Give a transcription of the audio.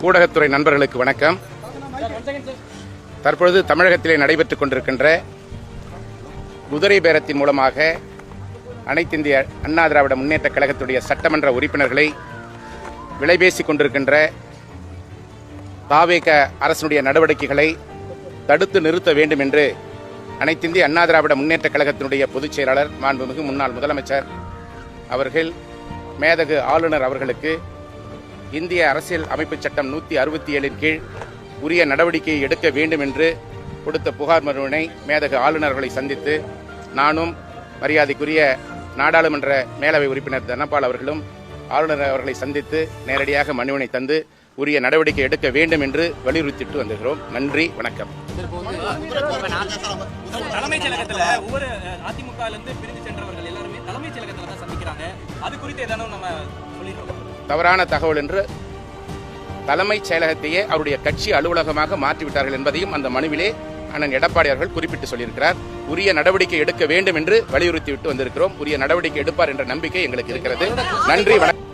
ஊடகத்துறை நண்பர்களுக்கு வணக்கம். தற்பொழுது தமிழகத்திலே நடைபெற்றுக் கொண்டிருக்கின்ற குதிரை பேரத்தின் மூலமாக அனைத்திந்திய அண்ணா திராவிட முன்னேற்ற கழகத்துடைய சட்டமன்ற உறுப்பினர்களை விலைபேசிக் கொண்டிருக்கின்ற தாவேக அரசுடைய நடவடிக்கைகளை தடுத்து நிறுத்த வேண்டும் என்று அனைத்திந்திய அண்ணா திராவிட முன்னேற்ற கழகத்தினுடைய பொதுச் செயலாளர் மாண்புமிகு முன்னாள் முதலமைச்சர் அவர்கள் மேதகு ஆளுநர் அவர்களுக்கு இந்திய அரசியல் அமைப்பு சட்டம் 167 கீழ் உரிய நடவடிக்கையை எடுக்க வேண்டும் என்று கொடுத்த புகார் மனுவினை மேதகு ஆளுநர்களை சந்தித்து நானும் மரியாதைக்குரிய நாடாளுமன்ற மேலவை உறுப்பினர் தனபால் அவர்களும் ஆளுநர் அவர்களை சந்தித்து நேரடியாக மனுவினை தந்து உரிய நடவடிக்கை எடுக்க வேண்டும் என்று வலியுறுத்திட்டு வந்துகிறோம். நன்றி, வணக்கம். தலைமைச் செயலகத்தில் ஒவ்வொரு அதிமுகவிலிருந்து பிரிந்து சென்றவர்கள் எல்லாருமே தலைமைச் செயலகத்தில் தான் சந்திக்கிறாங்க. அது குறித்து ஏதாவது நம்ம சொல்லிடுறோம். தவறான தகவல் என்று தலைமைச் செயலகத்தையே அவருடைய கட்சி அலுவலகமாக மாற்றிவிட்டார்கள் என்பதையும் அந்த மனுவிலே அண்ணன் எடப்பாடி அவர்கள் குறிப்பிட்டு சொல்லியிருக்கிறார். உரிய நடவடிக்கை எடுக்க வேண்டும் என்று வலியுறுத்திவிட்டு வந்திருக்கிறோம். உரிய நடவடிக்கை எடுப்பார் என்ற நம்பிக்கை எங்களுக்கு இருக்கிறது. நன்றி, வணக்கம்.